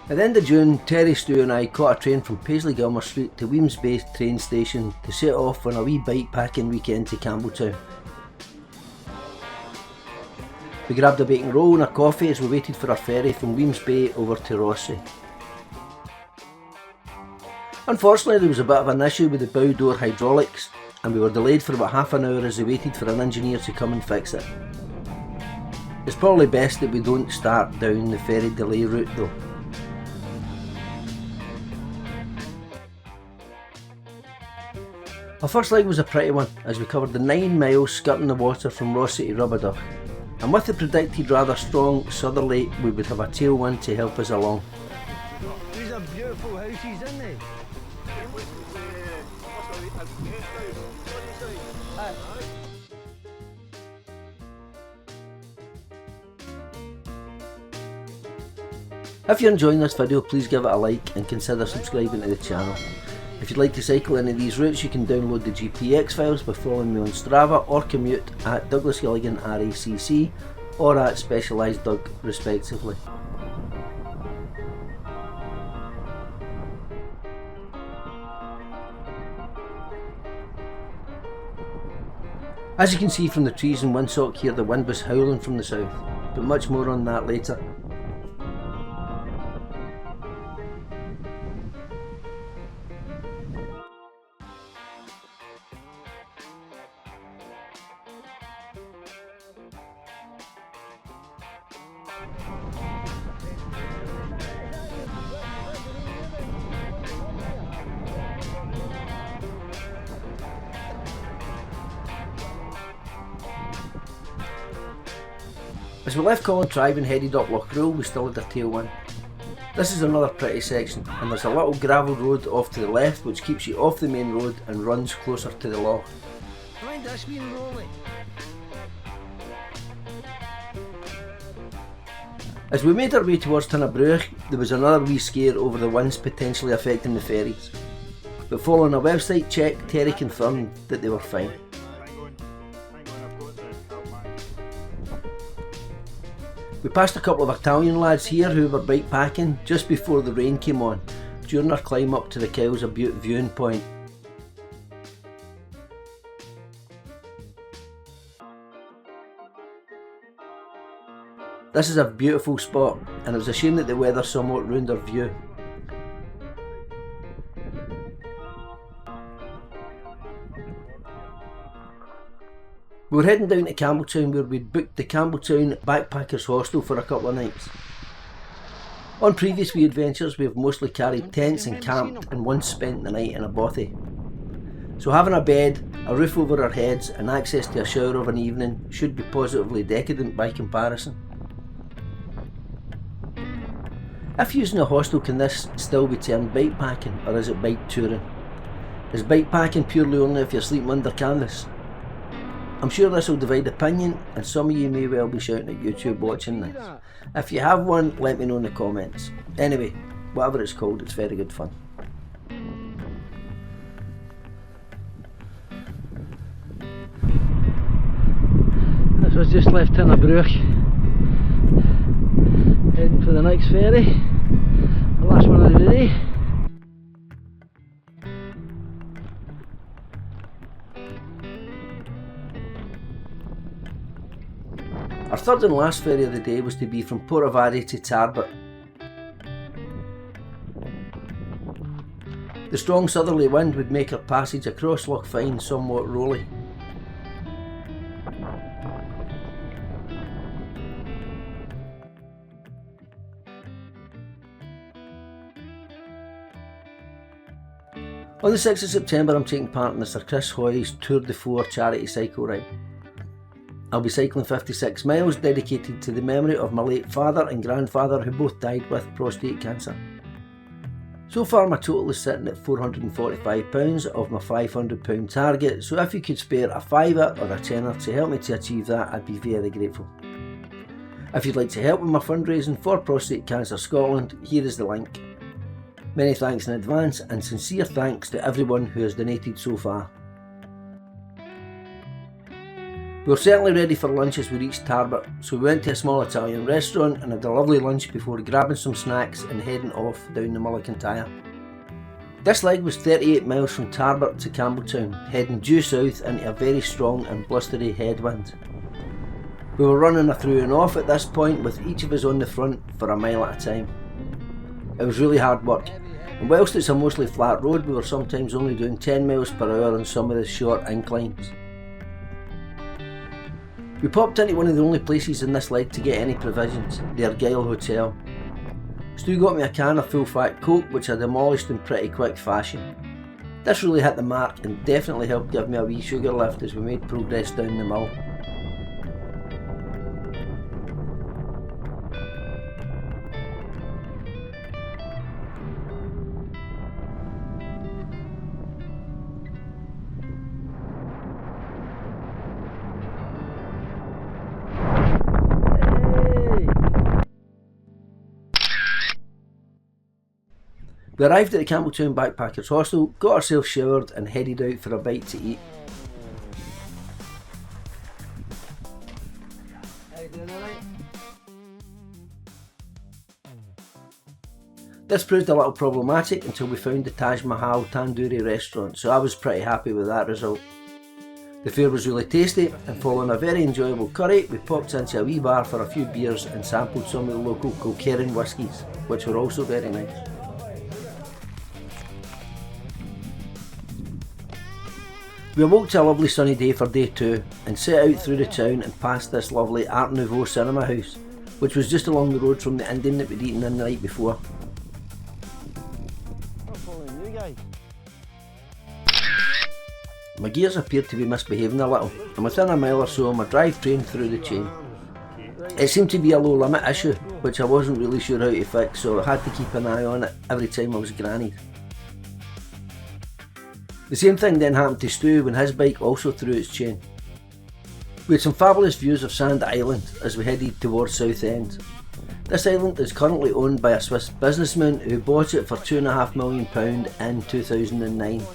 At the end of June, Terry, Stu and I caught a train from Paisley-Gilmer Street to Weems Bay train station to set off on a wee bike packing weekend to Campbelltown. We grabbed a bacon roll and a coffee as we waited for our ferry from Weems Bay over to Rossi. Unfortunately, there was a bit of an issue with the bow door hydraulics and we were delayed for about half an hour as we waited for an engineer to come and fix it. It's probably best that we don't start down the ferry delay route though. Our first leg was a pretty one as we covered the 9 miles skirting the water from Rossi to Rubberduck, and with the predicted rather strong southerly we would have a tailwind to help us along. These are beautiful houses, isn't they? If you're enjoying this video, please give it a like and consider subscribing to the channel. If you'd like to cycle any of these routes, you can download the GPX files by following me on Strava or commute at Douglas Gilligan RACC or at Specialised Doug respectively. As you can see from the trees and windsock here, the wind was howling from the south, but much more on that later. As we left Collintrive and headed up Loch Rule, we still had a tailwind. This is another pretty section, and there's a little gravel road off to the left which keeps you off the main road and runs closer to the loch. Mind this wee rolling. As we made our way towards Tunnabruach, there was another wee scare over the winds potentially affecting the ferries. But following a website check, Terry confirmed that they were fine. We passed a couple of Italian lads here who were bike packing just before the rain came on, during our climb up to the Kells Butte viewing point. This is a beautiful spot, and it was a shame that the weather somewhat ruined our view. We were heading down to Campbelltown where we'd booked the Campbelltown Backpackers Hostel for a couple of nights. On previous wee adventures we have mostly carried tents and camped and once spent the night in a bothy. So having a bed, a roof over our heads and access to a shower of an evening should be positively decadent by comparison. If using a hostel, can this still be termed bike packing or is it bike touring? Is bike packing purely only if you're sleeping under canvas? I'm sure this will divide opinion and some of you may well be shouting at YouTube watching this. If you have one, let me know in the comments. Anyway, whatever it's called, it's very good fun. This was just left Tunnabruach, heading for the next ferry, the last one of the day. Our third and last ferry of the day was to be from Portavare to Tarbert. The strong southerly wind would make our passage across Loch Fyne somewhat rolly. On the 6th of September I'm taking part in the Sir Chris Hoy's Tour de Four charity cycle ride. I'll be cycling 56 miles dedicated to the memory of my late father and grandfather who both died with prostate cancer. So far my total is sitting at £445 of my £500 target, so if you could spare a fiver or a tenner to help me to achieve that, I'd be very grateful. If you'd like to help with my fundraising for Prostate Cancer Scotland, here is the link. Many thanks in advance and sincere thanks to everyone who has donated so far. We were certainly ready for lunch as we reached Tarbert, so we went to a small Italian restaurant and had a lovely lunch before grabbing some snacks and heading off down the Mull of Kintyre. This leg was 38 miles from Tarbert to Campbelltown, heading due south into a very strong and blustery headwind. We were running a through and off at this point, with each of us on the front for a mile at a time. It was really hard work, and whilst it's a mostly flat road, we were sometimes only doing 10 miles per hour on some of the short inclines. We popped into one of the only places in this leg to get any provisions, the Argyle Hotel. Stu got me a can of full fat Coke, which I demolished in pretty quick fashion. This really hit the mark and definitely helped give me a wee sugar lift as we made progress down the Mull. We arrived at the Campbelltown Backpackers Hostel, got ourselves showered and headed out for a bite to eat. This proved a little problematic until we found the Taj Mahal Tandoori restaurant, so I was pretty happy with that result. The fare was really tasty, and following a very enjoyable curry, we popped into a wee bar for a few beers and sampled some of the local Kilkerran whiskies, which were also very nice. We awoke to a lovely sunny day for day 2 and set out through the town and past this lovely Art Nouveau cinema house, which was just along the road from the Indian that we'd eaten in the night before. My gears appeared to be misbehaving a little, and within a mile or so my drive trained through the chain. It seemed to be a low limit issue, which I wasn't really sure how to fix, so I had to keep an eye on it every time I was grannied. The same thing then happened to Stu when his bike also threw its chain. We had some fabulous views of Sand Island as we headed towards Southend. This island is currently owned by a Swiss businessman who bought it for £2.5 million in 2009.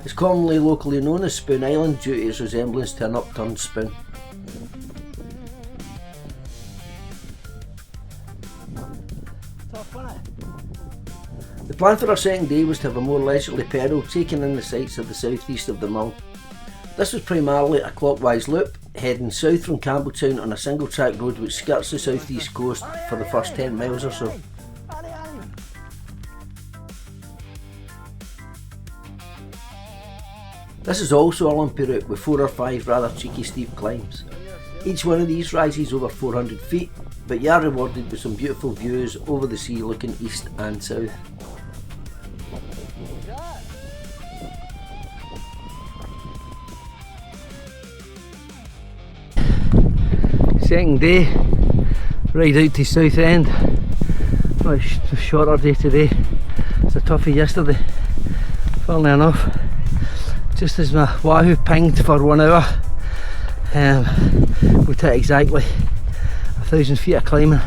It's commonly locally known as Spoon Island due to its resemblance to an upturned spoon. The plan for our second day was to have a more leisurely pedal, taking in the sights of the southeast of the Mull. This was primarily a clockwise loop, heading south from Campbelltown on a single track road which skirts the southeast coast for the first 10 miles or so. This is also a lumpy route with 4 or 5 rather cheeky steep climbs. Each one of these rises over 400 feet, but you are rewarded with some beautiful views over the sea looking east and south. Second day, ride out to Southend. Much shorter day today. It's a toughie yesterday, funnily enough. Just as my Wahoo pinged for 1 hour, we took exactly 1,000 feet of climbing.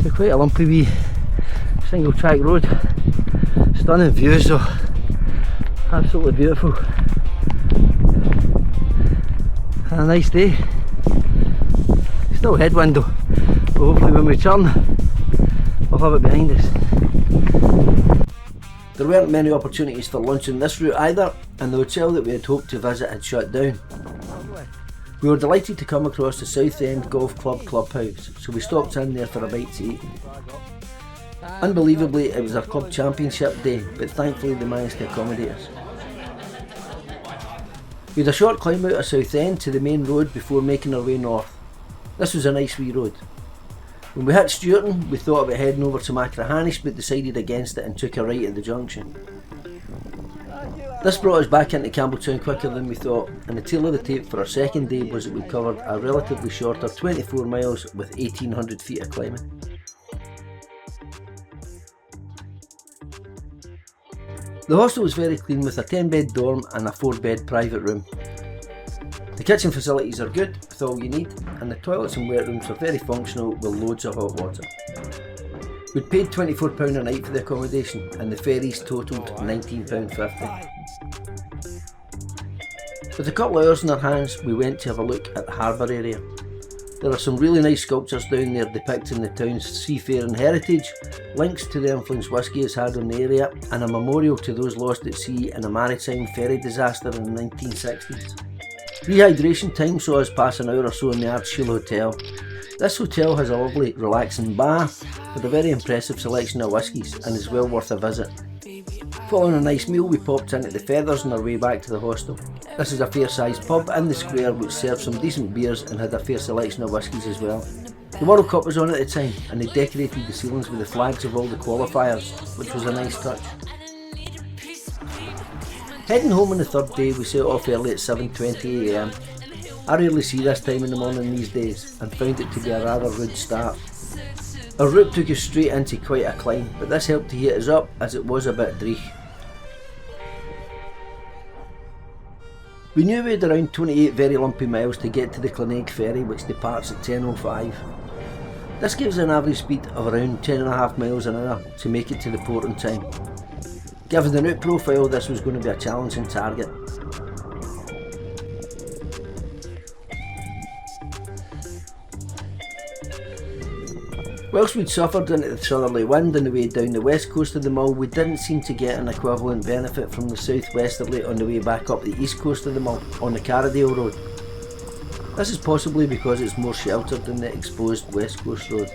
So quite a lumpy wee single track road. Stunning views though, absolutely beautiful. And a nice day. Still headwind though, but hopefully when we turn we'll have it behind us. There weren't many opportunities for lunch on this route either, and the hotel that we had hoped to visit had shut down. We were delighted to come across the Southend Golf Club clubhouse, so we stopped in there for a bite to eat. Unbelievably, it was our club championship day, but thankfully they managed to accommodate us. We had a short climb out of Southend to the main road before making our way north. This was a nice wee road. When we hit Stewarton, we thought about heading over to Machrihanish but decided against it and took a right at the junction. This brought us back into Campbelltown quicker than we thought, and the tail of the tape for our second day was that we covered a relatively shorter 24 miles with 1,800 feet of climbing. The hostel was very clean with a 10-bed dorm and a 4-bed private room. The kitchen facilities are good with all you need, and the toilets and wet rooms are very functional with loads of hot water. We'd paid £24 a night for the accommodation, and the ferries totalled £19.50. With a couple of hours in our hands, we went to have a look at the harbour area. There are some really nice sculptures down there depicting the town's seafaring heritage, links to the influence whisky has had on the area, and a memorial to those lost at sea in a maritime ferry disaster in the 1960s. Rehydration time saw us pass an hour or so in the Ardshiel Hotel. This hotel has a lovely relaxing bar with a very impressive selection of whiskies and is well worth a visit. Following a nice meal, we popped into the Feathers on our way back to the hostel. This is a fair sized pub in the square which served some decent beers and had a fair selection of whiskies as well. The World Cup was on at the time and they decorated the ceilings with the flags of all the qualifiers, which was a nice touch. Heading home on the third day, we set off early at 7:20 am. I rarely see this time in the morning these days and found it to be a rather rude start. Our route took us straight into quite a climb, but this helped to heat us up as it was a bit dreich. We knew we had around 28 very lumpy miles to get to the Cloneg ferry, which departs at 10:05. This gives an average speed of around 10.5 miles an hour to make it to the port in time. Given the route profile, this was going to be a challenging target. Whilst we'd suffered into the southerly wind on the way down the west coast of the Mull, we didn't seem to get an equivalent benefit from the southwesterly on the way back up the east coast of the Mull on the Carradale road. This is possibly because it's more sheltered than the exposed west coast road.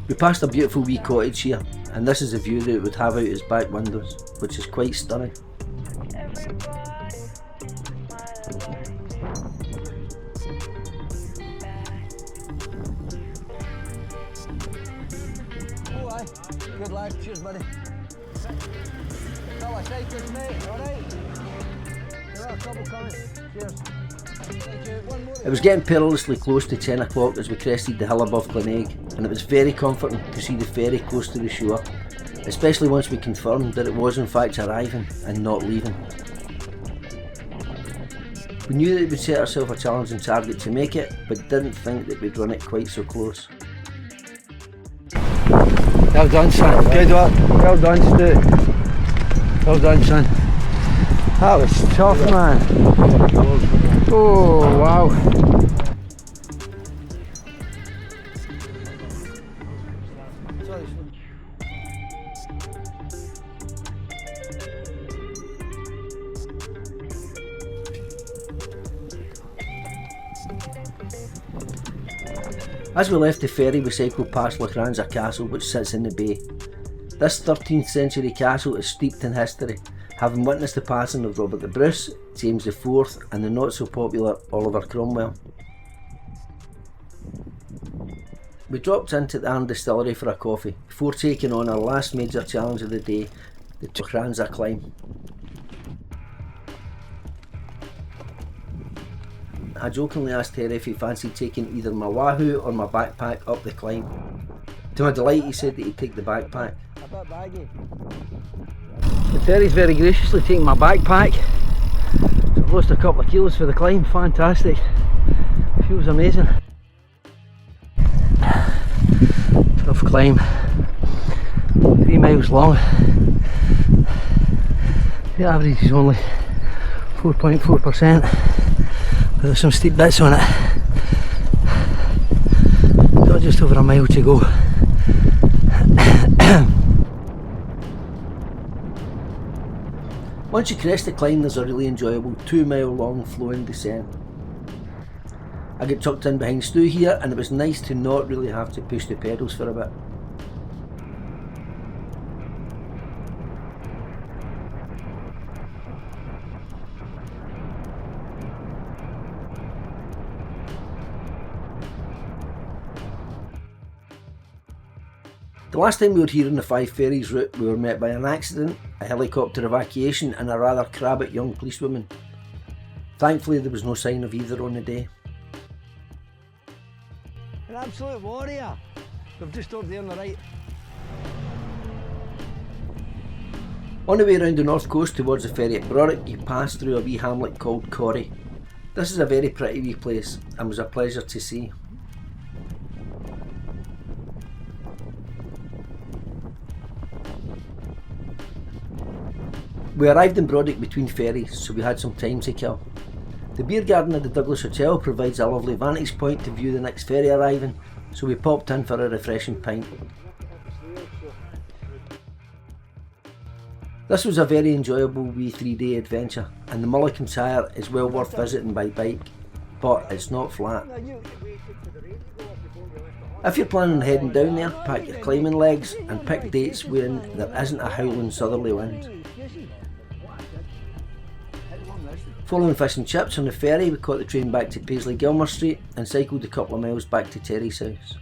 We passed a beautiful wee cottage here, and this is the view that it would have out its back windows, which is quite stunning. Good lad, cheers buddy. Fellow cyclists mate, alright? There are a couple coming, cheers. Thank you. One more. It was getting perilously close to 10 o'clock as we crested the hill above Cloneg, and it was very comforting to see the ferry close to the shore, especially once we confirmed that it was in fact arriving and not leaving. We knew that we'd set ourselves a challenging target to make it, but didn't think that we'd run it quite so close. Well done, son. Good work. Well done, Stu. Well done, son. That was tough, man. Oh, wow. As we left the ferry, we cycled past Lachranza Castle, which sits in the bay. This 13th century castle is steeped in history, having witnessed the passing of Robert the Bruce, James IV and the not so popular Oliver Cromwell. We dropped into the Arn Distillery for a coffee before taking on our last major challenge of the day, the Lachranza climb. I jokingly asked Terry if he fancied taking either my wahoo or my backpack up the climb. To my delight, he said that he'd take the backpack. A bit baggy. Terry's very graciously taking my backpack. So I've lost a couple of kilos for the climb, fantastic. Feels amazing. Tough climb. 3 miles long. The average is only 4.4%. There's some steep bits on it. Got just over a mile to go. Once you crest the climb, there's a really enjoyable 2-mile long flowing descent. I get tucked in behind Stu here, and it was nice to not really have to push the pedals for a bit. The last time we were here on the 5 Ferries route, we were met by an accident, a helicopter evacuation and a rather crabbit young policewoman. Thankfully there was no sign of either on the day. An absolute warrior. We've just over there on the right. On the way around the north coast towards the ferry at Brorick, you pass through a wee hamlet called Corrie. This is a very pretty wee place and was a pleasure to see. We arrived in Brodick between ferries, so we had some time to kill. The beer garden at the Douglas Hotel provides a lovely vantage point to view the next ferry arriving, so we popped in for a refreshing pint. This was a very enjoyable wee 3-day adventure, and the Mull of Kintyre is well worth visiting by bike, but it's not flat. If you're planning on heading down there, pack your climbing legs and pick dates when there isn't a howling southerly wind. Following fish and chips on the ferry, we caught the train back to Paisley Gilmer Street and cycled a couple of miles back to Terry's house.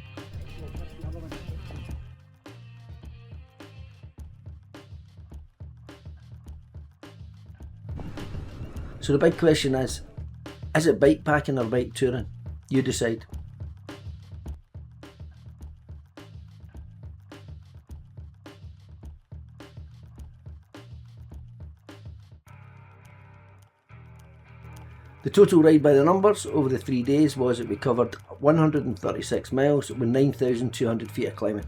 So the big question is it bikepacking or bike touring? You decide. The total ride by the numbers over the 3 days was that we covered 136 miles with 9,200 feet of climbing.